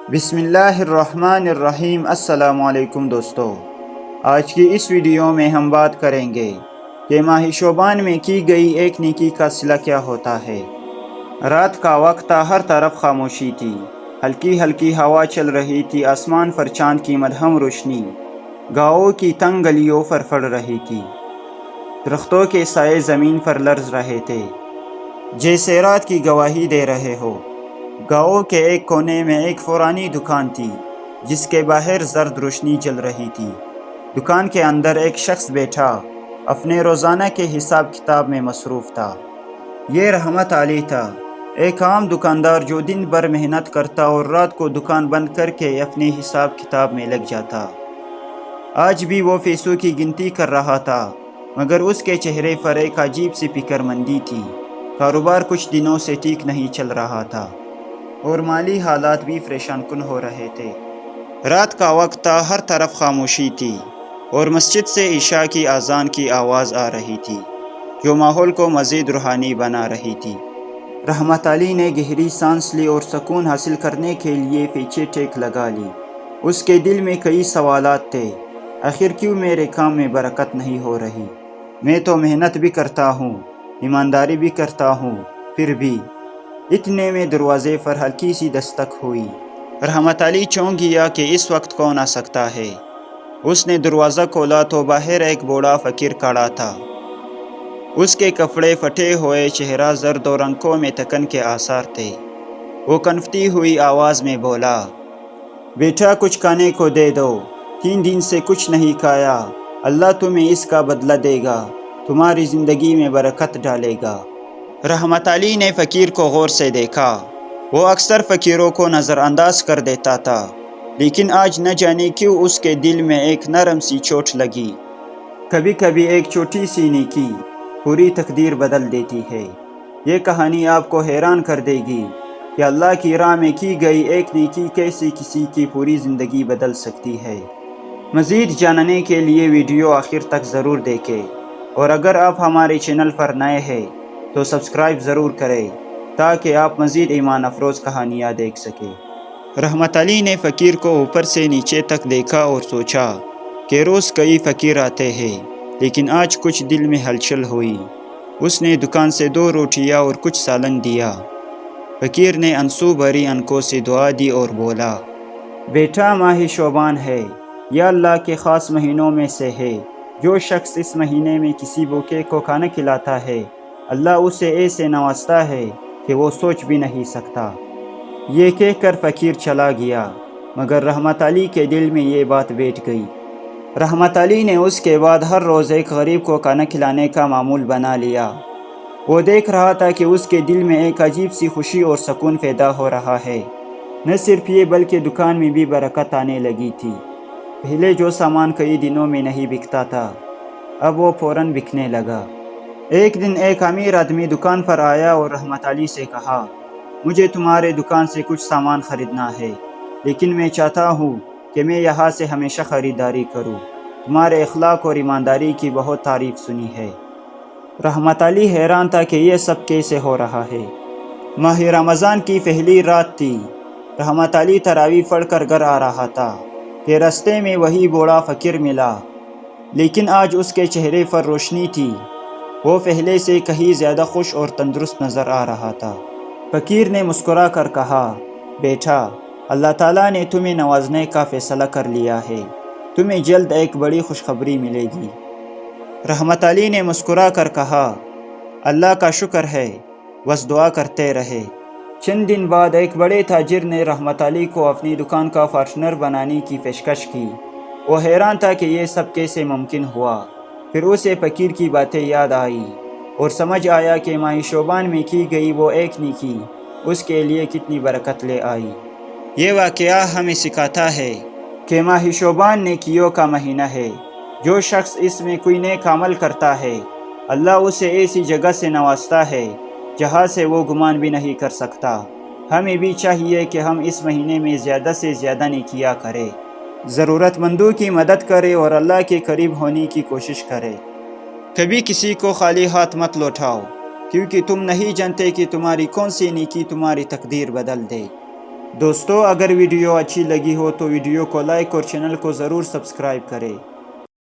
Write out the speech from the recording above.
بسم اللہ الرحمن الرحیم۔ السلام علیکم دوستو، آج کی اس ویڈیو میں ہم بات کریں گے کہ ماہ شعبان میں کی گئی ایک نیکی کا صلہ کیا ہوتا ہے۔ رات کا وقت تھا، ہر طرف خاموشی تھی، ہلکی ہلکی ہوا چل رہی تھی، آسمان پر چاند کی مدھم روشنی گاؤں کی تنگ گلیوں پر پڑ رہی تھی، درختوں کے سائے زمین پر لرز رہے تھے جیسے رات کی گواہی دے رہے ہو۔ گاؤں کے ایک کونے میں ایک پرانی دکان تھی جس کے باہر زرد روشنی جل رہی تھی۔ دکان کے اندر ایک شخص بیٹھا اپنے روزانہ کے حساب کتاب میں مصروف تھا۔ یہ رحمت علی تھا، ایک عام دکاندار جو دن بھر محنت کرتا اور رات کو دکان بند کر کے اپنے حساب کتاب میں لگ جاتا۔ آج بھی وہ پیسوں کی گنتی کر رہا تھا، مگر اس کے چہرے پر ایک عجیب سی فکر مندی تھی۔ کاروبار کچھ دنوں سے ٹھیک نہیں چل رہا تھا اور مالی حالات بھی پریشان کن ہو رہے تھے۔ رات کا وقت تھا، ہر طرف خاموشی تھی اور مسجد سے عشاء کی اذان کی آواز آ رہی تھی جو ماحول کو مزید روحانی بنا رہی تھی۔ رحمت علی نے گہری سانس لی اور سکون حاصل کرنے کے لیے پیچھے ٹیک لگا لی۔ اس کے دل میں کئی سوالات تھے۔ آخر کیوں میرے کام میں برکت نہیں ہو رہی؟ میں تو محنت بھی کرتا ہوں، ایمانداری بھی کرتا ہوں، پھر بھی۔ اتنے میں دروازے پر ہلکی سی دستک ہوئی۔ رحمت علی چونک گیا کہ اس وقت کون آ سکتا ہے۔ اس نے دروازہ کھولا تو باہر ایک بوڑھا فقیر کھڑا تھا۔ اس کے کپڑے پھٹے ہوئے، چہرہ زرد اور آنکھوں میں تکن کے آثار تھے۔ وہ کنپتی ہوئی آواز میں بولا، بیٹا کچھ کھانے کو دے دو، 3 دن سے کچھ نہیں کھایا، اللہ تمہیں اس کا بدلہ دے گا، تمہاری زندگی میں برکت ڈالے گا۔ رحمت علی نے فقیر کو غور سے دیکھا۔ وہ اکثر فقیروں کو نظر انداز کر دیتا تھا، لیکن آج نہ جانے کیوں اس کے دل میں ایک نرم سی چوٹ لگی۔ کبھی کبھی ایک چھوٹی سی نیکی پوری تقدیر بدل دیتی ہے۔ یہ کہانی آپ کو حیران کر دے گی کہ اللہ کی راہ میں کی گئی ایک نیکی کیسے کسی کی پوری زندگی بدل سکتی ہے۔ مزید جاننے کے لیے ویڈیو آخر تک ضرور دیکھیں، اور اگر آپ ہمارے چینل پر نئے ہیں تو سبسکرائب ضرور کریں تاکہ آپ مزید ایمان افروز کہانیاں دیکھ سکیں۔ رحمت علی نے فقیر کو اوپر سے نیچے تک دیکھا اور سوچا کہ روز کئی فقیر آتے ہیں، لیکن آج کچھ دل میں ہلچل ہوئی۔ اس نے دکان سے 2 روٹیاں اور کچھ سالن دیا۔ فقیر نے آنسو بھری آنکھوں سے دعا دی اور بولا، بیٹا ماہ شعبان ہے، یہ اللہ کے خاص مہینوں میں سے ہے۔ جو شخص اس مہینے میں کسی بھوکے کو کھانا کھلاتا ہے، اللہ اسے ایسے نوازتا ہے کہ وہ سوچ بھی نہیں سکتا۔ یہ کہہ کر فقیر چلا گیا، مگر رحمت علی کے دل میں یہ بات بیٹھ گئی۔ رحمت علی نے اس کے بعد ہر روز ایک غریب کو کھانا کھلانے کا معمول بنا لیا۔ وہ دیکھ رہا تھا کہ اس کے دل میں ایک عجیب سی خوشی اور سکون پیدا ہو رہا ہے۔ نہ صرف یہ بلکہ دکان میں بھی برکت آنے لگی تھی۔ پہلے جو سامان کئی دنوں میں نہیں بکتا تھا، اب وہ فوراً بکنے لگا۔ ایک دن ایک امیر آدمی دکان پر آیا اور رحمت علی سے کہا، مجھے تمہارے دکان سے کچھ سامان خریدنا ہے، لیکن میں چاہتا ہوں کہ میں یہاں سے ہمیشہ خریداری کروں۔ تمہارے اخلاق اور ایمانداری کی بہت تعریف سنی ہے۔ رحمت علی حیران تھا کہ یہ سب کیسے ہو رہا ہے۔ ماہ رمضان کی پہلی رات تھی۔ رحمت علی تراویح پڑھ کر گھر آ رہا تھا کہ راستے میں وہی بوڑھا فقیر ملا، لیکن آج اس کے چہرے پر روشنی تھی۔ وہ پہلے سے کہیں زیادہ خوش اور تندرست نظر آ رہا تھا۔ فقیر نے مسکرا کر کہا، بیٹا اللہ تعالیٰ نے تمہیں نوازنے کا فیصلہ کر لیا ہے، تمہیں جلد ایک بڑی خوشخبری ملے گی۔ رحمت علی نے مسکرا کر کہا، اللہ کا شکر ہے، بس دعا کرتے رہے۔ چند دن بعد ایک بڑے تاجر نے رحمت علی کو اپنی دکان کا پارٹنر بنانے کی پیشکش کی۔ وہ حیران تھا کہ یہ سب کیسے ممکن ہوا۔ پھر اسے فقیر کی باتیں یاد آئی اور سمجھ آیا کہ ماہ شعبان میں کی گئی وہ ایک نیکی اس کے لیے کتنی برکت لے آئی۔ یہ واقعہ ہمیں سکھاتا ہے کہ ماہ شعبان نیکیوں کا مہینہ ہے۔ جو شخص اس میں کوئی نیک عمل کرتا ہے، اللہ اسے ایسی جگہ سے نوازتا ہے جہاں سے وہ گمان بھی نہیں کر سکتا۔ ہمیں بھی چاہیے کہ ہم اس مہینے میں زیادہ سے زیادہ نیکیاں کریں، ضرورت مندوں کی مدد کریں اور اللہ کے قریب ہونے کی کوشش کریں۔ کبھی کسی کو خالی ہاتھ مت لوٹاؤ، کیونکہ تم نہیں جانتے کہ تمہاری کون سی نیکی تمہاری تقدیر بدل دے۔ دوستو اگر ویڈیو اچھی لگی ہو تو ویڈیو کو لائک اور چینل کو ضرور سبسکرائب کریں۔